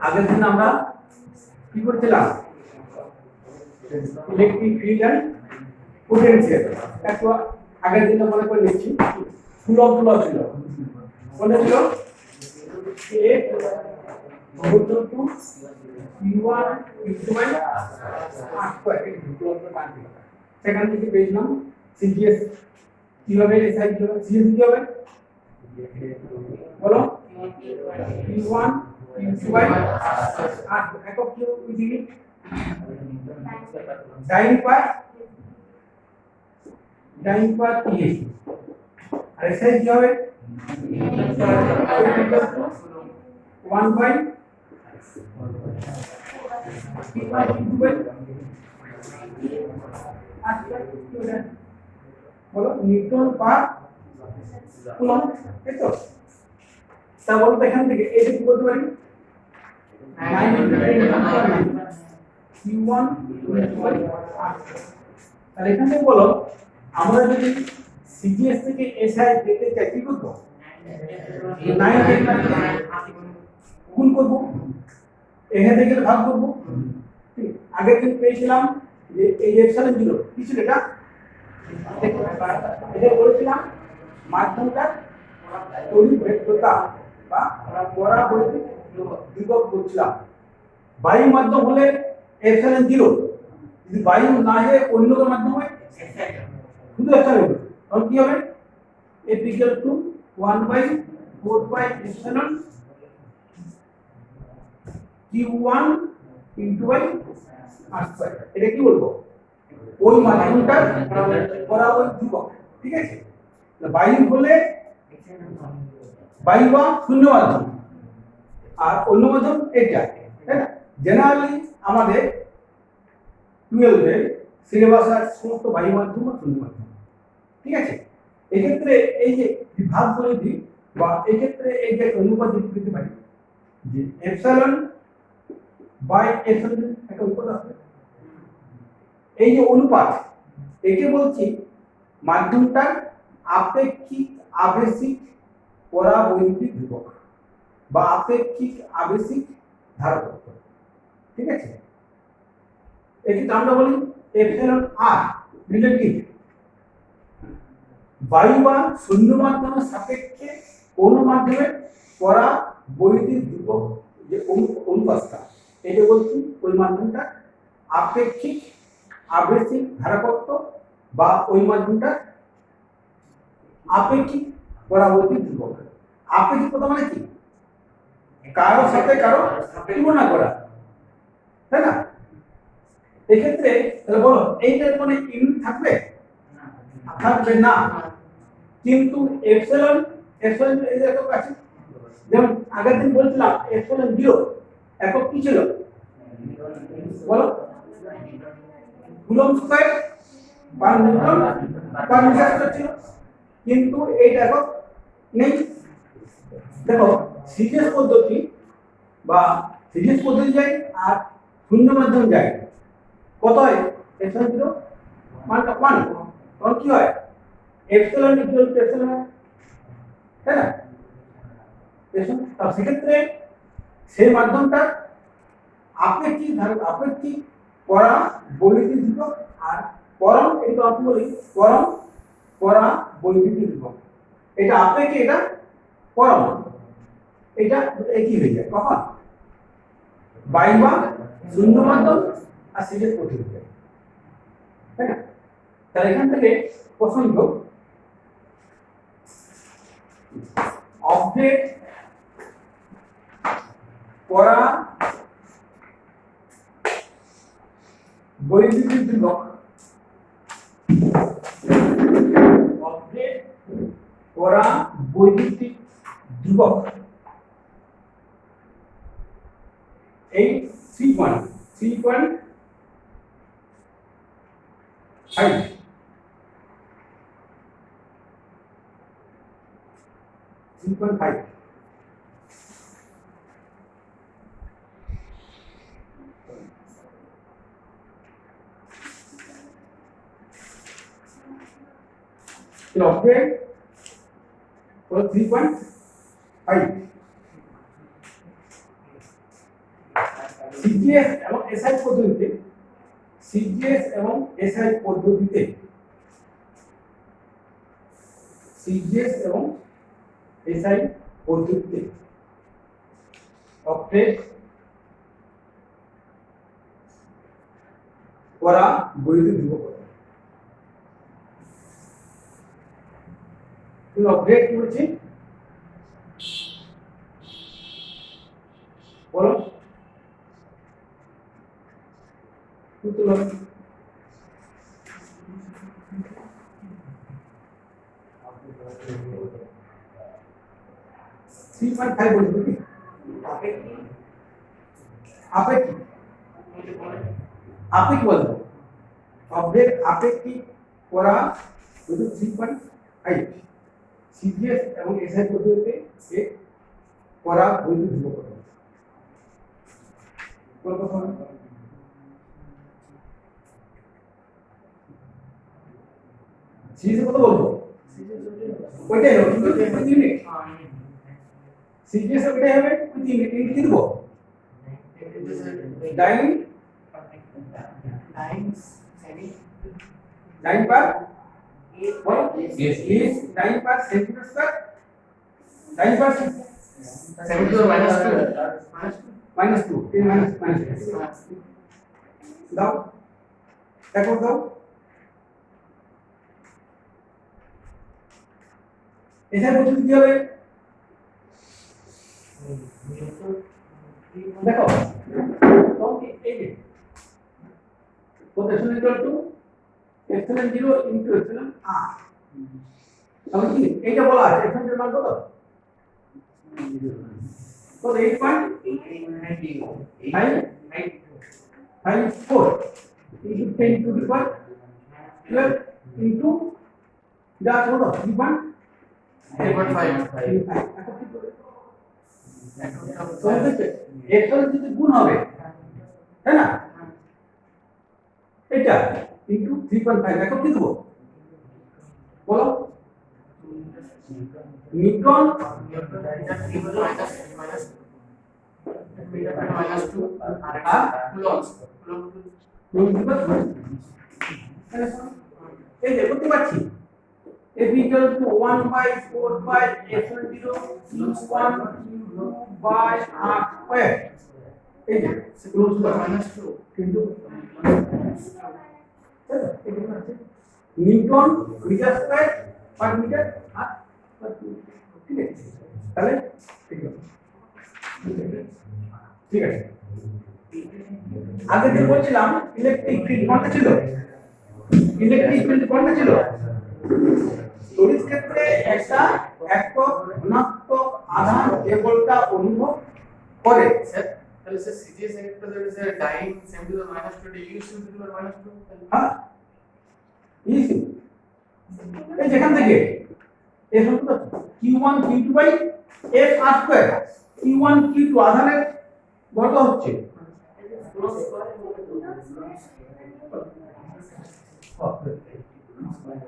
আগের দিন আমরা কি করছিলাম? Electric field and potential. একটু আগের দিন মনে করে নিচ্ছি, কুলম্ব ল ছিল। কোনটা ছিল? A equal to Q1 into r square, এটা কুলম্ব ল মান ছিল। সেখান থেকে পেয়েছিলাম সিজিএস কিভাবে এসআই কিভাবে সিজিএস কি হবে বলো? Q1 into r একক কি দিবি? ডাইন পার ps আর এসআই কি হবে? 1 by বলো নিউটন পার কুলম্ব, তাই তো? তা বলো এখান থেকে এটা কি বলতে পারি? 9 Q1 তাহলে এখান থেকে বলো আমরা যদি সিজিএস থেকে এসআই পেতে চাই কি করব? 9 গুণ করব, এখান থেকে ভাগ করব। ঠিক আগে কিন্তু পেয়েছিলাম যে এই এপসাইলন 0 কি ছিল এটা? এটা বলেছিলাম মাধ্যমটা তড়িৎ ভেদ্যতা বা পরাবৈদ্যুতিক ধ্রুবক বলছিলাম। বায়ু মাধ্যম হলে এপসাইলন 0, যদি বায়ু না হয় অন্য কোনো মাধ্যম হয় শুধু এপসাইলন, তখন কি হবে? F equal to 1 by 4 pi epsilon Q1 into y r square। এটা কি বলবো? ওই মাধ্যমটার পরাবৈদ্যুতিক ধ্রুবক, ঠিক আছে? বায়ু হলে বায়ু বা শূন্য মাধ্যম, আর অন্য মাধ্যম এটা, তাই না? জেনারেলি আমাদের 12 এর সিলেবাস আর সমস্ত বায়ু মাধ্যম বা শূন্য মাধ্যম, ঠিক আছে? এই ক্ষেত্রে এই যে বিভাগগুলো দিই বা এই ক্ষেত্রে এই যে অনুপাত দিতে পারি যে এপসাইলন বাই এপসাইলন একটা অনুপাত আছে। এই যে অনুপাত একে বলছি মাধ্যমটার আপেক্ষিক আবেশিক পরাবৈদ্যুতিক ধ্রুবক বা আপেক্ষিক আবেশিক ধারকত্ব, ঠিক আছে? একে আমরা বলি এপসাইলন আর রিলেটিভ বায়ু বা শূন্য মাধ্যমের সাপেক্ষে কোন মাধ্যমের পরাবৈদ্যুতিক ধ্রুবক যে অনুপাতটা, এটা বলছি ওই মাধ্যমটা আপেক্ষিক আবেশিক ধারকত্ব বা ওই মাধ্যমটা আপেক্ষিক পরাবৈদ্যুতিক ধ্রুবক। আপেক্ষিকতা মানে কি? কারো সাথে কারো তুলনা করা, তাই না? এক্ষেত্রে তাহলে বলো এইটার মানে ইউনিট থাকবে থাকবে না, কিন্তু এপসাইলন এই যে একক আছে, যেমন আগের দিন বলছিলাম এপসাইলন 0 একক কি ছিল বলো? Coulomb square per newton per metre square ছিল, কিন্তু এইটা একক নেই। দেখো সিজিএস পদ্ধতি বা সিজিএস পদ্ধতি যায় আর শূন্য মাধ্যম যায়, কত হয়? এপসাইলন 0 মানটা 1, তখন কি হয়? এপসাইলন ইকুয়াল টু এপসাইলন, তাই না? সেক্ষেত্রে সেই মাধ্যমটা আপেক্ষিক আপেক্ষিক পরাবৈদ্যুতিক ধ্রুবক আর পরম, এটা আমি বলি পরম পরাবৈদ্যুতিক ধ্রুবক। এটা আপেক্ষিক, এটা পরম, এটা একই হয়ে যায় কখন? বায়ু বা শূন্য মাধ্যম আর সিজিএস পদ্ধতি, তাই না? তাহলে এখান থেকে প্রসঙ্গ অবজেক্ট পরাবৈদ্যুতিক ধ্রুবক, অবজেক্ট পরাবৈদ্যুতিক ধ্রুবক এই 3.5 3.5 object for 3.5 সিজিএস এবং এসআই পদ্ধতিতে সিজিএস এবং এসআই পদ্ধতিতে সিজিএস এবং এসআই পদ্ধতিতে অপটেট করা বৈধ ধ্রুবক তুমি অপডেট করেছি বলো থ্রি পয়েন্ট ফাইভ বলবো কি আপেক্ষিক বলবো অপডেট আপেক্ষিক করা বৈধ 3.5 সিজিএস এবং এসআই পদ্ধতিতে করা বৈধ ধ্রুবক সিজিএস কত বলবো ওইটাই হবে কিন্তু ইউনিট সিজিএস ওইটাই হবে কিন্তু ইউনিট কি দেবো ডাইন पर बोलो yes is 9 पर सेंटीमीटर स्क्वायर 9 पर सेंटीमीटर minus 2 10 minus दाओ देखो दाओ ऐसा कुछ दिया है देखो तो ये potential equal to epsilon 0 into epsilon r তাহলে কি এইটা বলা আছে epsilon এর মান কত তো 8.554 into 10 to the power 12 into that কত 3.5 তো epsilon যদি গুণ হবে তাই না এটা into 3.5 দেখো কি দেবো বলো নিউটন minus 2 আর কুলম্বস এই যে করতে পারছি f equal to 1/4 by epsilon 0 q1 by r square এই যে কুলম্বস minus 2 কিন্তু newton metre square per metre আর ঠিক আছে তাহলে ঠিক আছে আগে যে বলছিলাম ইলেকট্রিক ফিল্ড কোনটা ছিল ইলেকট্রিক ফিল্ড কোনটা ছিল তড়িৎ ক্ষেত্রে একটা একক ধনাত্মক আধান যে বলটা অনুভব করে স্যার তাহলে স্যার সিজিএস একটা যেটা sir dyne 7 to the minus 2 use to the minus 2 হ্যাঁ ইজি এই যেখান থেকে এই সূত্র q1 q2 by f r square q1 q2 আধানের বর্গ হচ্ছে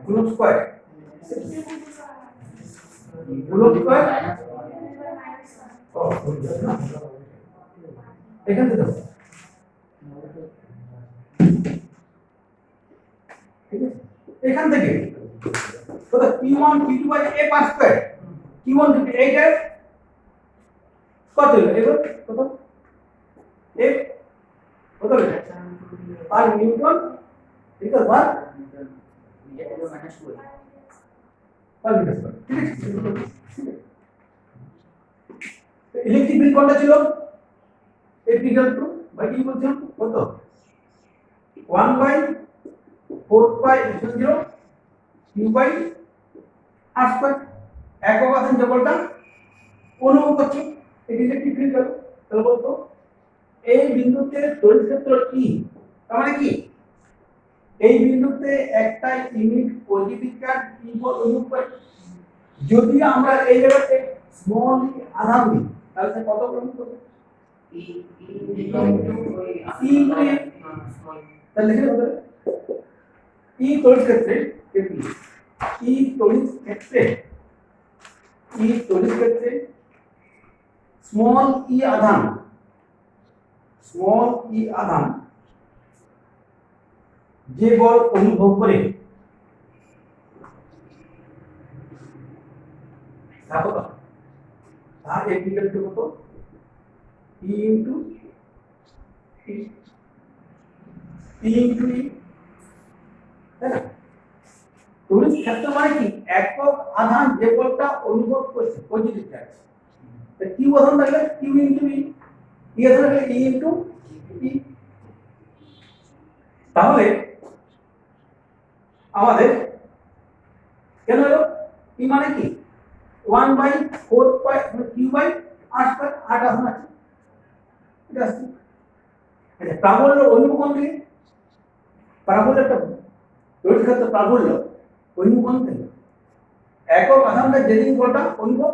কুলম্ব স্কয়ার কুলম্ব স্কয়ার এখান থেকে দাও ঠিক আছে এখান থেকে কত q1 q2 by f r square q1 q2 এইটার কত হলো এবার কত f কত হলো আর নিউটন এটা বার পার মিটার স্কয়ার ঠিক আছে ইলেকট্রিক ফিল্ড কোনটা ছিল f equal to বাই কি বলছো কত 1/4 pi epsilon 0 q by r square একক আধান যে বলটা অনুভব করছে এটি ইলেকট্রিক ফিল্ড গেল তাহলে বলতো এই বিন্দুতে তড়িৎ ক্ষেত্র E তার মানে কি এই বিন্দুতে একটা ইউনিট পজিটিভ চার্জ E অনুভব করে যদি আমরা এই জায়গাতে স্মল আধান দিই তাহলে সে কত গ্রহণ করবে তাহলে লিখে দেবো E তড়িৎ ক্ষেত্রে E তড়িৎ ক্ষেত্রে স্মল ই আধান স্মল ই আধান যে বল অনুভব করে দেখো তো তার ইকুয়াল কত ই ইনটু ই ইনটু ই, তাই না? তড়িৎ ক্ষেত্র মানে কি একক আধান যে বলটা অনুভব করছে পজিটিভ চার্জ, কিউ আধান থাকলে কিউ ইনটু ই, ই আধান থাকলে ই ইনটু ই। তাহলে আমাদের কেন হলো ই মানে কি 1/4 কিউ বাই আর স্কয়ার, 8 আধান আছে এটা আছে। আচ্ছা প্রাবল্য অনুকোণ দিয়ে প্রাবল্যটা তড়িৎ ক্ষেত্র প্রাবল্য অনুকোণ থেকে একক আধানটা যেদিন বলটা অনুভব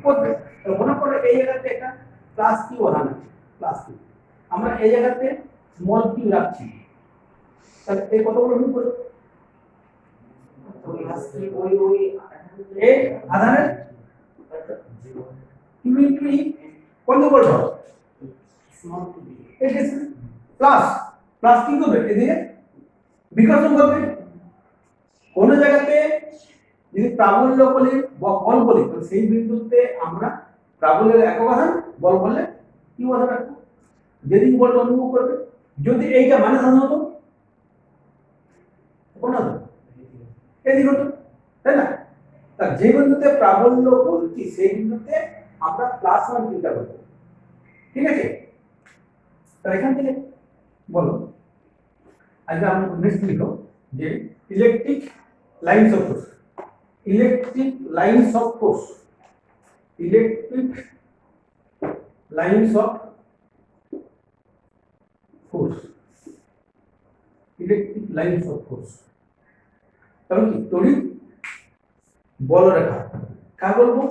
করবে, তো মনে করে এই জায়গাতে একটা প্লাস কিউ আধান আছে, প্লাস কিউ আমরা এই জায়গাতে স্মল কিউ রাখছি, তাহলে এই কতগুলো অনুভব করবে এই আধানের কিউ ইনটু ই কত বলবো এই যে প্লাস প্লাস কি করবে এদিকে বিকর্ষণ করবে। কোন জায়গাতে যদি প্রাবল্য বলি বল বলি তো সেই বিন্দুতে আমরা প্রাবল্যের একক আধান বল বললে কি আধান রাখবো যেদিন বলটা অনুভব করবে। যদি এইটা মাইনাস আধান হতো কোন আধান এদিক হতো, তাই না? তা যে বিন্দুতে প্রাবল্য বলছি সেই বিন্দুতে আমরা প্লাস ওয়ান চিন্তা করবো, ঠিক আছে? তো এখান থেকে বলো আজকে আমরা নেক্সট লিখো যে electric lines of force, electric lines of force, electric lines of force, electric lines of force তাহলে কি তড়িৎ বলরেখা কাকে বলবো?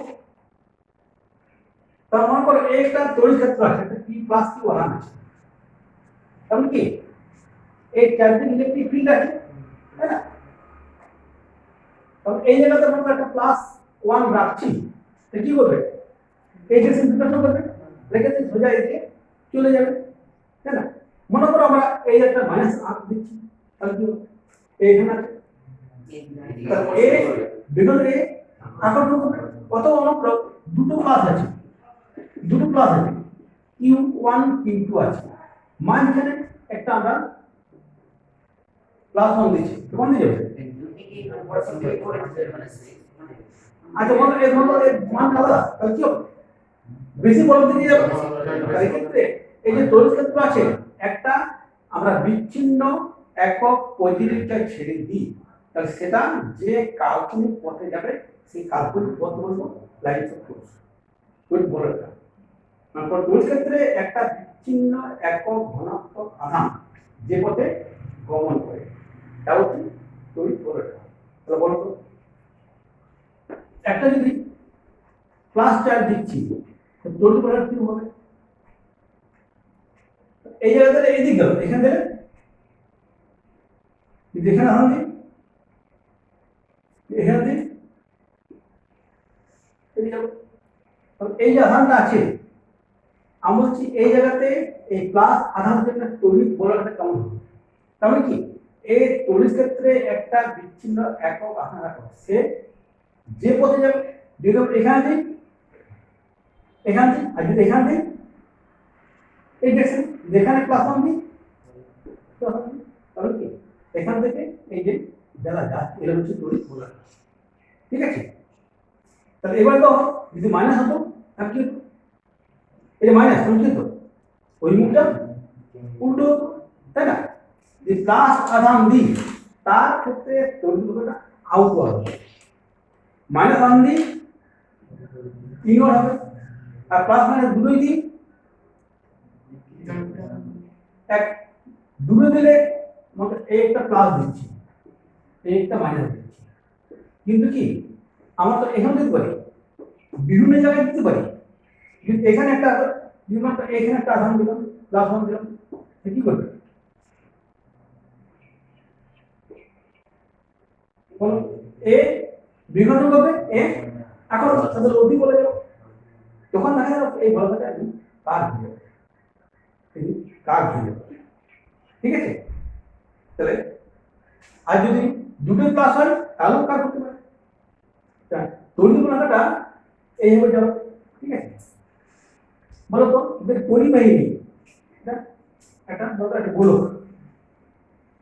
তার মনে করো একটা তড়িৎ ক্ষেত্র আছে একটা পি প্লাস কিউ আধান আছে, তাহলে কি এই চারদিকে ইলেকট্রিক ফিল্ড আছে, তাই না? তাহলে এই জায়গাতে মনে করো একটা প্লাস ওয়ান রাখছি, তো কি করবে এই যে সিম্পলিফিকেশন করবে রেখে দিয়ে সোজা এদিকে চলে যাবে, তাই না? মনে করো আমরা এই একটা মাইনাস আট দিচ্ছি, তাহলে কি হবে এইখানে আছে এ বিগল এ আকর্ষণ করবে কত অনুপ্রব দুটো প্লাস আছে, দুটো প্লাস আছে Q1 Q2 আছে, মাঝখানে একটা আমরা প্লাস 1 দিচ্ছি, কোন দিকে যাবে? আচ্ছা বলো এই ধরো এর মান আলাদা তাহলে কি হবে বেশি বড় দিকে যাবে। তাই ক্ষেত্রে এই যে তড়িৎ ক্ষেত্র আছে একটা আমরা বিচ্ছিন্ন একক পজিটিভটা ছেড়ে দিই, তাহলে সেটা যে কাল্পনিক পথে যাবে সেই কাল্পনিক পথ বলবো লাইনস অফ ফোর্স, তড়িৎ বলরেখা। তারপর তড়িৎ ক্ষেত্রে একটা বিচ্ছিন্ন একক ধনাত্মক আধান যে পথে গমন করে তা হচ্ছে তড়িৎ বলরেখা। তাহলে বলো তো একটা যদি প্লাস চার্জ দিচ্ছি তড়িৎ বলরেখা কি হবে? এই জায়গাতে এই দিক গেল এখান থেকে এখানে আধান দিই এখানে দিই এই যে আধানটা আছে আমরা বলছি এই জায়গাতে এই প্লাস আধান যেটা তড়িৎ বলরেখা কেমন হবে? তাহলে কি এই তড়িৎ ক্ষেত্রে একটা বিচ্ছিন্ন একক আধান রাখা সে যে পথে যাবে যদি আমরা এখানে দিই এখানে দিই আর যদি এখানে দিই এই দেখছেন যেখানে প্লাস ওয়ান দিই তাহলে কি এখান থেকে এই যে জ্বালা যাচ্ছে এটা হচ্ছে তড়িৎ বলরেখা, ঠিক আছে? তাহলে এবার তো যদি মাইনাস হতো তাহলে কি হতো এই মাইনাস তাহলে কি হতো ওই মুখটা উল্টো হতো, তাই না? যদি প্লাস আধান দিই তার ক্ষেত্রে তড়িৎ বলরেখা আউটওয়ার্ড হবে, মাইনাস আধান দিই ইনওয়ার্ড হবে, আর প্লাস মাইনাস দুটোই দিই এক দুটো দিলে মানে এই একটা প্লাস দিচ্ছি এই একটা মাইনাস দিচ্ছি, কিন্তু কি আমরা তো এখানে দিতে পারি বিভিন্ন জায়গায় দিতে পারি, কিন্তু এখানে একটা এখানে একটা আধান দিলাম প্লাস ওয়ান দিলাম কি করবে বলো? এ বিঘটন করবে এ এখন তাদের অতি বলে যাও তখন দেখা যাবে এই বলটা তার তিনি কাজ হয়ে যাবে। ঠিক আছে, তাহলে আর যদি দুটো প্লাস হয় তাহলেও কাজ হতে পারে। তড়িৎ বলাটা এইভাবে যাবে। ঠিক আছে, বলো তো এদের পরিবাহী এটা একটা বলতো একটা গোলক,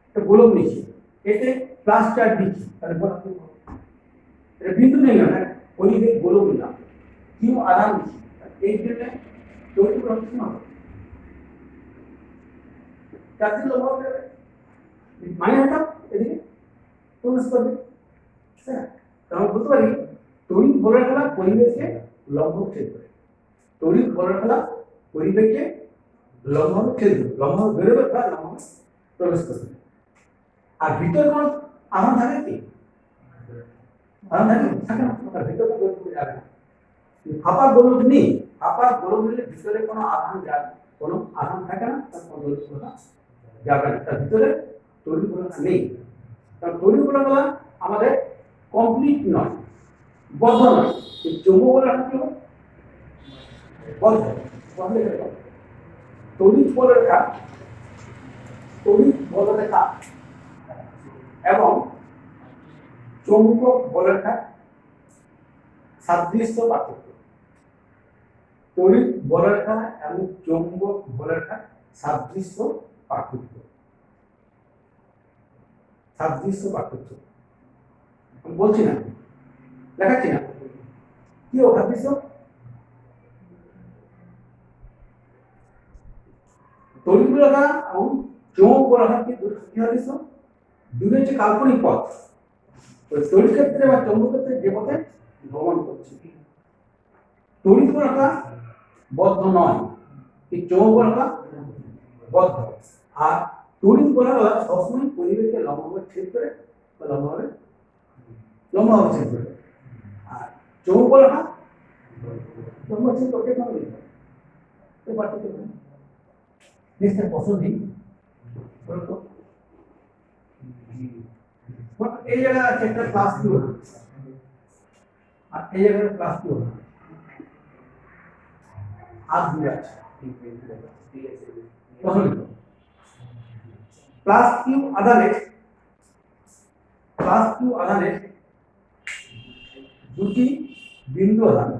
একটা গোলক নিচ্ছি, এতে প্লাস চার্জ দিচ্ছি, তাহলে বলো এটা বিন্দু নেই না, পরিবেশ গোলক নিলাম, কিউ আধান দিচ্ছি, এই জন্য তড়িৎ বল কি হবে? চার্জ দিলে লম্বা হবে, মানে এটা এদিকে প্রবেশ করবে। হ্যাঁ, তাহলে বলতে পারি তড়িৎ বলের খেলা পরিবেশকে লম্ব ছেদ করে, তড়িৎ বলের খেলা পরিবেশকে লম্বভাবে ছেদ করে, লম্বভাবে বেরোবে বা লম্বভাবে প্রবেশ করবে। আর ভিতরে কোন আধান থাকে কি? আধান থাকে না, তার ভিতরে কোনো যাবে না। ফাঁপা গোলক নেই, ফাঁপা গোলক নিলে ভিতরে কোনো আধান যাবে, কোনো আধান থাকে না, তার কোনো গোলক যাবে না, তার ভিতরে তড়িৎ বল নেই। কারণ তড়িৎ বল আমাদের কমপ্লিট নয়, বদ্ধ নয়। চৌম্বক বলের কি হবে? বদ্ধ। তড়িৎ বলরেখা, তড়িৎ বলরেখা এবং চৌম্বক বলরেখা সাদৃশ্য পার্থক্য। তড়িৎ বলরেখা এবং চৌম্বক বলরেখা সাদৃশ্য পার্থক্য, সাদৃশ্য পার্থক্য আমি বলছি না, দেখাচ্ছি না কি ও সাদৃশ্য। তড়িৎ বলরেখা এবং চৌম্বক বলরেখা কি সাদৃশ্য? দুটো হচ্ছে কাল্পনিক পথ, তড়িৎ ক্ষেত্রে বা চৌম্বক ক্ষেত্রে যে পথে ভ্রমণ করছে। তড়িৎ বলরেখা বদ্ধ নয়, এই চৌম্বক বলরেখা বদ্ধ। আর তড়িৎ বলরেখা সবসময় পরিবেশকে লম্বভাবে ছেদ করে বা লম্বভাবে ছেদ করে। আর চৌম্বক বলরেখা লম্ব ছেদ করতে পারবে না, এই পার্থক্য নেই। নেক্সট প্রশ্ন দিই, বলো তো এই জায়গায় আছে একটা প্লাস কিউ আর এই জায়গায় প্লাস কিউ আর দূরে আছে। প্লাস কিউ আধানে, প্লাস কিউ আধানে দুটি বিন্দু আধান,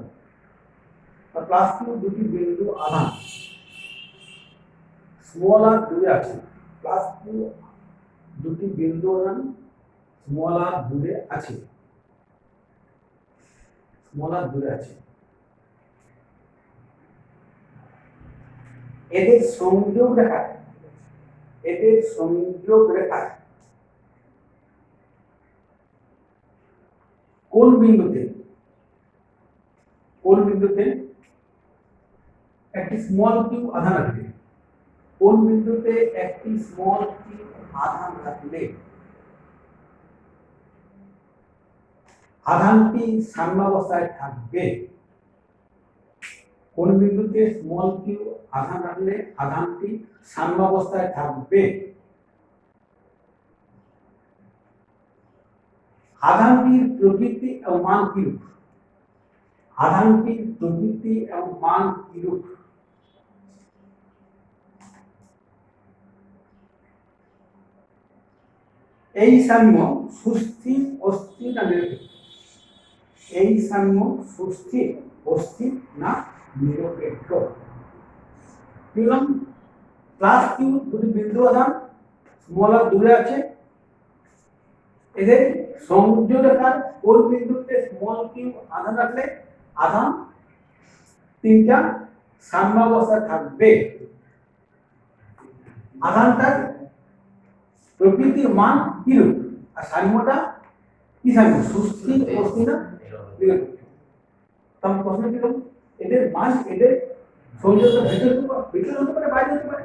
প্লাস কিউ দুটি বিন্দু আধান স্মল আর দূরে আছে। প্লাস কিউ দুটি বিন্দু আধান স্মল আর দূরে আছে, স্মল আর দূরে আছে। এদের সংযোগ রেখা, এদের সংযোগ রেখা কোন বিন্দুতে, কোন বিন্দুতে একটি স্মল কিউ আধান আছে, কোন বিন্দুতে একটি স্মল কিউ আধান থাকলে আধানটি সাম্যাবস্থায় থাকবে? কোন বিন্দুতে স্মল কিউ আধান রাখলে আধানটি সাম্যাবস্থায় থাকবে? আধানটির প্রকৃতি এবং মান কিরূপ? আধানটির প্রকৃতি এবং মান কিরূপ? এই সাম্য সুস্থির অস্থির না নিরপেক্ষ? এই সাম্য সুস্থির অস্থির না নিরপেক্ষ? বললাম প্লাস কিউ দুটি বিন্দু আধান স্মল আর দূরে আছে, এদের সংযোগ রেখার কোন বিন্দুতে স্মল কিউ আধান রাখলে আধান তিনটা সাম্যাবস্থায় থাকবে? আধানটার প্রকৃতির মান কিরূপ আর সাম্যটা কি সাম্য, সুস্থির অস্থির না নিরপেক্ষ? তাহলে প্রশ্ন কি হলো, এদের মান, এদের সংযোগটা ভিতরে হতে পারে বাইরে হতে পারে,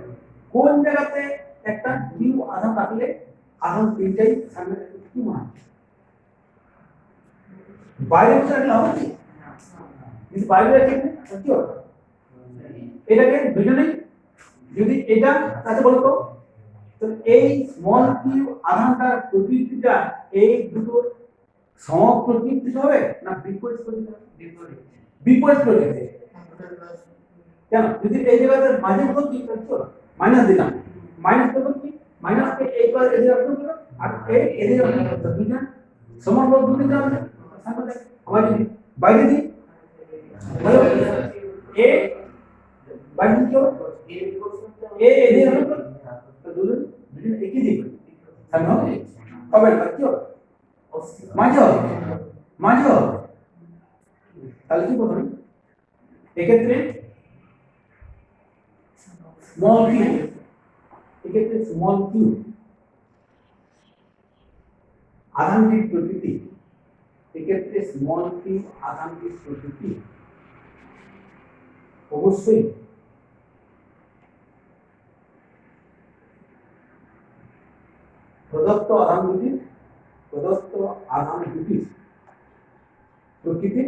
কোন জায়গাতে একটা কিউ আধান রাখলে আধান তিনটাই সামনে কি মান? বাইরে রাখলে হবে কি, কিন্তু বাইরে রাখলে কি হবে? এটাকে দুজনেই যদি এটা তাতে বলতো এই স্মল কিউ আধানটার প্রকৃতিটা এই দুটো সমপ্রকৃতি হবে না বিপরীত প্রকৃতি হবে? বিপরীত প্রকৃতি। কেন যদি এই জায়গাতে মাঝে মতো কি করছো মাইনাস দিলাম মাইনাস করব কি মাইনাস কে এই পার এদিকে রাখতে হবে আর এই এদিকে রাখতে হবে দুইটা সমান বল দুটো দিতে হবে সামনে আবার যদি বাইরে দিই এ বাইরে দিই এ এদিকে রাখতে তো দুটো একই দিকে সামনে হবে কবে কি হবে মাঝে হবে মাঝে হবে তাহলে কি করব এক্ষেত্রে স্মল কিউ এক্ষেত্রে স্মল কিউ আধানটির প্রকৃতি এক্ষেত্রে স্মল কিউ আধানটির প্রকৃতি অবশ্যই প্রদত্ত আধান দুটির প্রকৃতি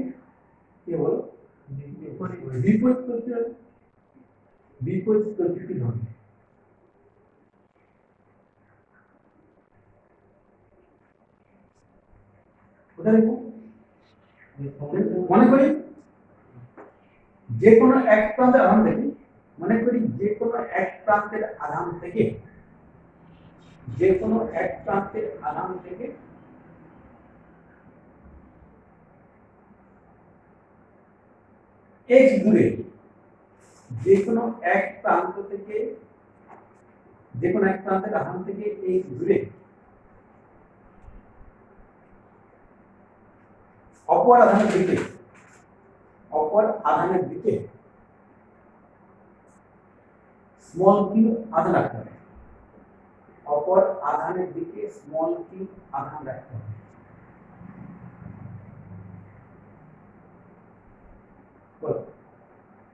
কি বলো বিপরীত প্রকৃতি হবে মনে করি যে কোনো এক প্রান্তের আধান থেকে মনে করি যে কোনো এক প্রান্তের আধান থেকে যে কোনো এক প্রান্তের আধান থেকে x দূরে যে কোনো এক প্রান্ত থেকে যে কোনো এক প্রান্তের আধান থেকে x দূরে অপর আধানের দিকে স্মল কিউ আধান রাখতে হবে অপর আধানের দিকে স্মল কিউ আধান রাখতে হবে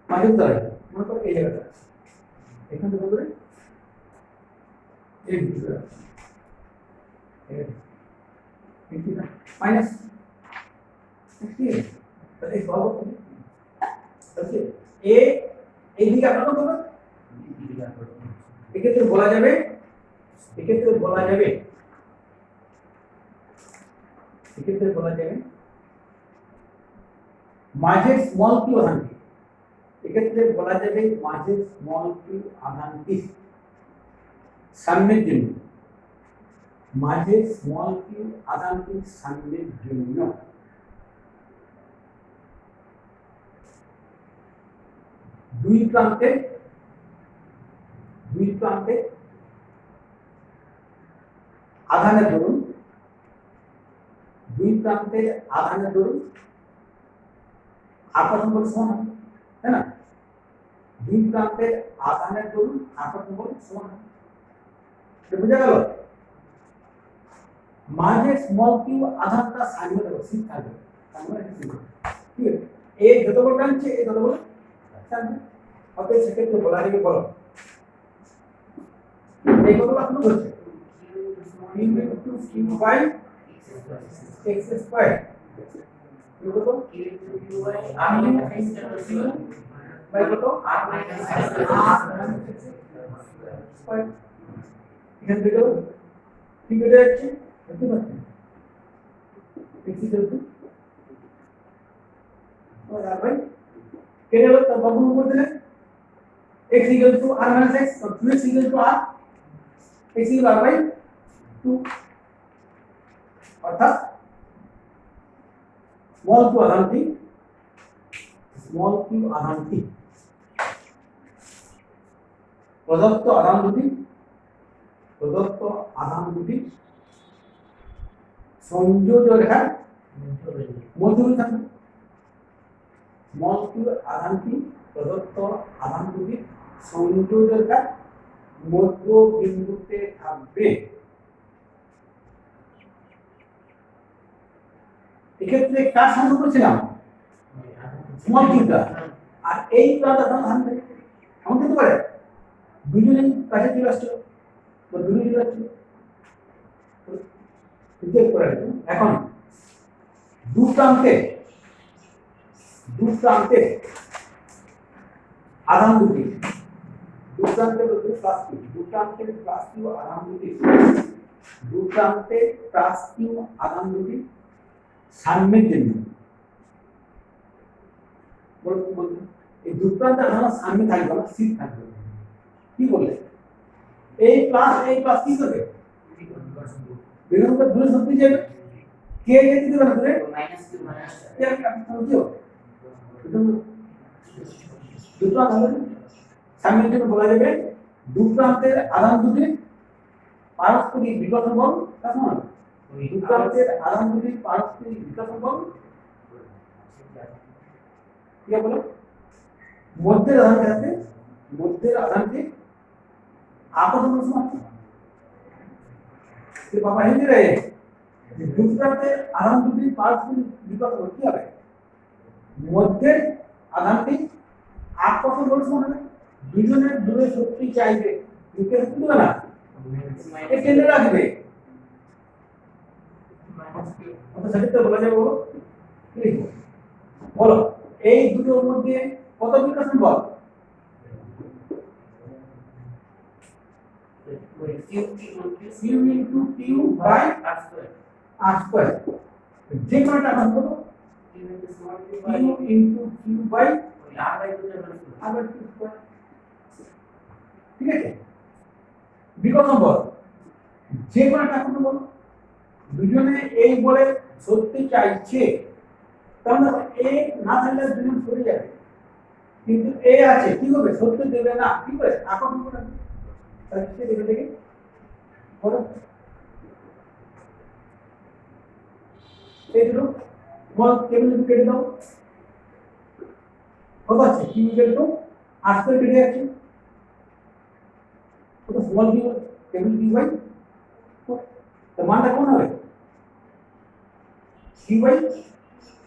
মাঝের দ্বারা মনে করো এই জায়গাটা এখান থেকে বলবে এই ভিতরে মাইনাস তাহলে এই বর্গ তাহলে এ এই দিকে আপনারা বলবেন এক্ষেত্রে বলা যাবে মাঝের স্মল কিউ আধানটি এক্ষেত্রে বলা যাবে মাঝের স্মল কিউ আধানটি সামনের জন্য মাঝের স্মল কিউ আধানটি সামনের জন্য দুই প্রান্তে আধানের দরুন আকর্ষণ বল সমান হবে তাই না দুই প্রান্তের আধানের দরুন আকর্ষণ বল সমান হবে বুঝা গেল মাঝে স্মল কিউ আধানটা সামনে দেবো ঠিক থাকবে ঠিক আছে এই যত বল টানছে এই তত বল টানবে অতএব সেক্ষেত্রে বলা যাবে বলো এই কত আপনি বলছে q by x square কত আমি বাই কত r স্কয়ার এখান থেকে ঠিক হয়ে যাচ্ছে দেখতে পাচ্ছেন x ইকুয়াল টু और r बाय কেন হলো তখন বর্গমূল করে দিলেন x equal to r minus x or 2x equal to r x equal to r by 2 অর্থাৎ স্মল কিউ আধানটি প্রদত্ত আধান দুটি সংযোজ রেখার মধ্যবিন্দু থাকবে স্মল কিউ আধানটি প্রদত্ত আধান দুটি সংযোজ রেখার মধ্যবিন্দুতে থাকবে এক্ষেত্রে কার সঙ্গে করেছিলাম স্মল কিউটা আর এই প্রান্ত আধান থেকে এমন হতে পারে দুজনেই কাছে চলে আসছে বা দূরে চলে আসছে এখন দু প্রান্তে আধান দুটি আধান দুটি সাম্যের জন্য বলতে এই দুই প্রান্তে আমার সামনে থাকবে না, সিট থাকবে। কি বলে এই প্লাস কি করবে? বিকল্প দূরে সত্যি যাবে, কে যেতে দিবে না দূরে মাইনাস কিউ মাইনাস কে আপনি বুঝছো? দুটো আধান সামনের জন্য বলা যাবে দুই প্রান্তের আধান দুটি পারস্পরিক বিকর্ষণ বল কেমন? দুই প্রান্তের আধান দুটি পারস্পরিক বিকর্ষণ বল কি বলো? মধ্যের আধানকে আছে, মধ্যের আধানকে আকর্ষণ বল সমান কি বাবা হিন্দি রে? দুই প্রান্তের আধান দুটি পারস্পরিক বিকর্ষণ কি হবে? মধ্যের আধানটি আকর্ষণ বল সমান হবে। দুজনের দূরে শক্তি চাইবে, দুটো শক্তি দেবে না, এ কেন্দ্রে রাখবে। কত সঠিক বলা যাবে বলো? কি লিখবো বলো? এই দুটোর মধ্যে কত বিকর্ষণ বল? Q into Q by R square. যে কোনটা কত? Q into Q by R by Q square. ঠিক আছে? বিকর্ষণ বল যে কোনটা কত বল? দুজনে এই বলে সত্যি চাইছে, তাহলে এ না থাকলে দুজন সরে যাবে, কিন্তু এ আছে কি হবে? সত্যি দেবে না, কি করে আকর্ষণ করে তাহলে কি দেবে দেখি বলো? এই দুটো বল কেমন কেটে দাও, কত আছে? কি কেটে দাও, 8 করে কেটে যাচ্ছে, কত স্মল কি কেমন কি বাই তো মানটা কোন হবে? কি বাই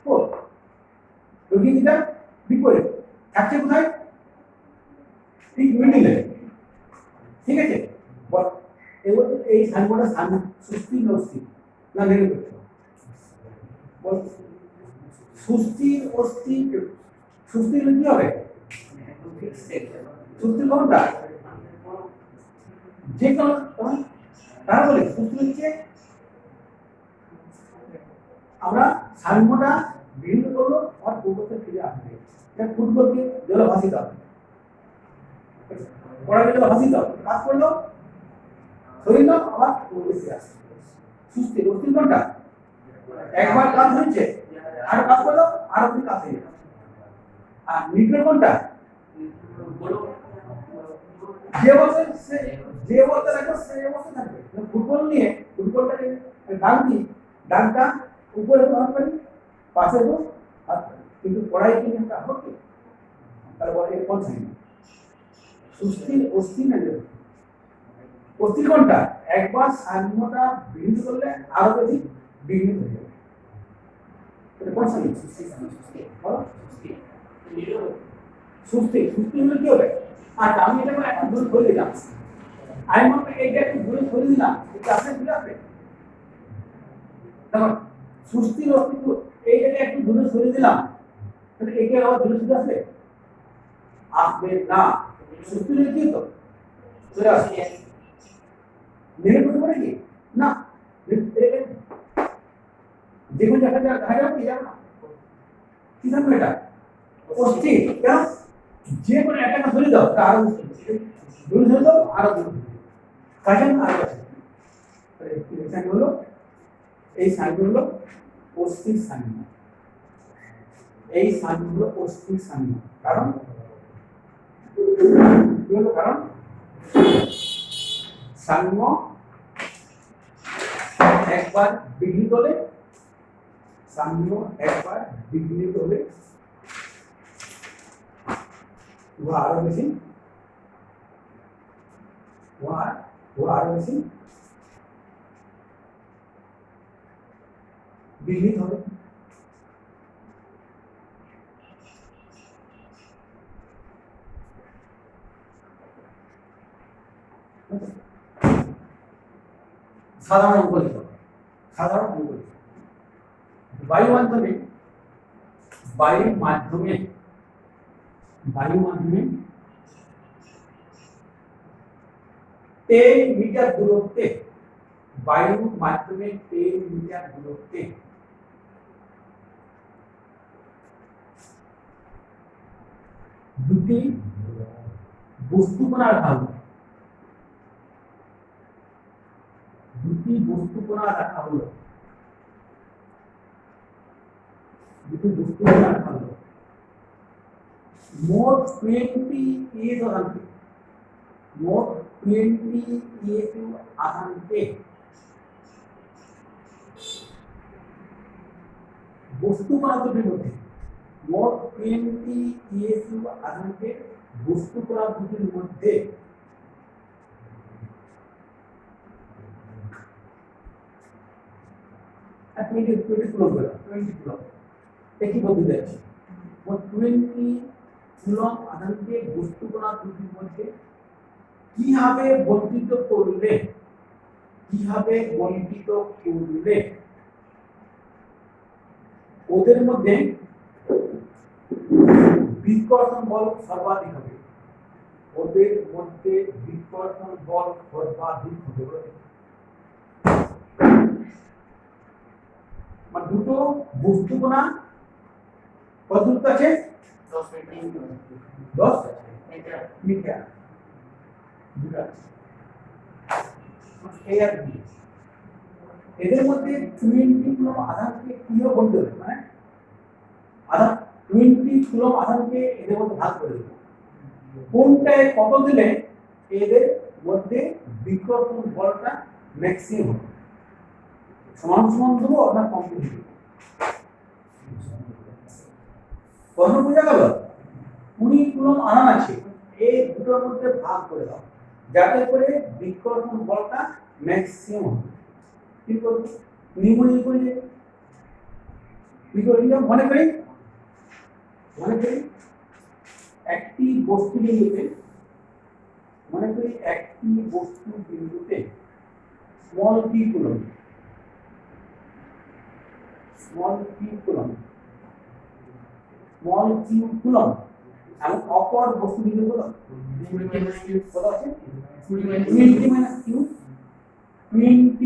4। যদি এটা বিপরীত থাকছে কোথায়? ঠিক মিডলে। ঠিক আছে বল এবার এই সাইনবোর্ডের সামনে সুস্থি নস্তি না নেগেটিভ করতে বল। সুস্থি অস্থি সুস্থি কি হবে? সুস্থি কোনটা? যে কোন তারা বলে সুস্থি হচ্ছে আমরা সাইনবোর্ডটা বিভিন্ন করলো আর পূর্বতে ফিরে আসবে। এটা ফুটবলকে জলে ভাসিয়ে দাও, পড়াকে জলে ভাসিয়ে দাও, কাজ করলো শরীর না আবার পূর্বে ফিরে আসবে। সুস্থি অস্থি কোনটা? একবার কাজ হয়েছে আর কাজ করলো আর আপনি কাজ হয়ে যাবে। আর নিউট্রাল কোনটা? যে অবস্থায় সে যে অবস্থায় রাখো সেই অবস্থায় থাকবে। ফুটবল নিয়ে ফুটবলটাকে ডানটা উপরে হাত পারি পাশে তো হাত পারি, কিন্তু পড়াই কি একটা হবে তাহলে বলে কোন সাইন? সুস্থির অস্থি না অস্থি কোনটা? একবার সাম্যটা বিঘ্নিত করলে আরো বেশি বিঘ্নিত হয়ে যাবে। এটা কোন সাইন? সুস্থি বলো সুস্থি সুস্থি হলে কি হবে? আচ্ছা আমি এটা একটু দূরে সরে দিলাম, আমি মনে করি এইটা একটু দূরে সরে দিলাম, এটা আপনি বুঝে আসবে তখন সুস্থির অস্তিত্ব এইটাকে একটু দূরে সরে দিলাম, তাহলে একে আবার দূরে সরে আসবে আসবে না। সুস্থির কি তো সরে আসবে মেরে করতে পারে কি না? যেগুলো দেখা যাবে কি যাবে না, কি জানবো এটা অস্থির কেন? যে কোনো একটা সরে দাও তা আরো দূরে সরে দাও আরো দূরে কাজে আরো কাছে। এই সাইন হলো এই সাইন হলো অস্থির সাইন, এই সাইন হলো অস্থির সাইন। কারণ কি হলো? কারণ সাম্য একবার বিঘ্নিত হলে সাম্য একবার বিঘ্নিত হলে আরো বেশি আরো বেশি বিঘ্নিত হবে। সাধারণ অঙ্ক লিখতে হবে, সাধারণ অঙ্ক লিখতে হবে। বায়ু মাধ্যমে 10 মিটার দূরত্বে বায়ুর মাধ্যমে 10 মিটার দূরত্বে দুটি বস্তুকণার ভাঙল, দুটি বস্তুকণা রাখা হলো, দুটি বস্তুকণা রাখা হলো, মোট 20 এজ আধানকে, মোট 20 এজ আধানকে বস্তুকণা দুটির মধ্যে, মোট 20 এজ আধানকে বস্তুকণা দুটির মধ্যে আপনি 20 কুলম্ব, 20 কুলম্ব একই পদ্ধতি আছে। মোট 20 কুলম্ব আধানকে বস্তুকণা দুটির মধ্যে কিভাবে বন্টিত করলে, কিভাবে বন্টিত করলে ওদের মধ্যে বিকর্ষণ বল সর্বাধিক হবে, ওদের মধ্যে বিকর্ষণ বল সর্বাধিক হবে। মানে দুটো বস্তুকণা কত দূরত্ব আছে? 10 মিটার 10 মিটার মিটার। এই আর কি, এদের মধ্যে 20 কুলম্ব আধানকে কিভাবে বলতে হবে, মানে আধান 20 কুলম্ব আধানকে এদের মধ্যে ভাগ করে দেব, কোনটায় কত দিলে এদের মধ্যে বিকর্ষণ বলটা ম্যাক্সিমাম হবে, সমান সমান দেবো না কম দেবো? প্রশ্ন বোঝা গেল? 20 কুলম্ব আধান আছে, এই দুটোর মধ্যে ভাগ করে দাও যাতে করে বিকর্ষণ বলটা ম্যাক্সিমাম হবে। কি করব? নির্মূল করে মনে করি একটি বস্তু বিন্দুতে, মনে করি একটি বস্তু বিন্দুতে small p coulomb, small p coulomb, small q coulomb, এবং অপর বস্তু বিন্দু কত? 20 - q কত আছে? 20 - 20 - q 20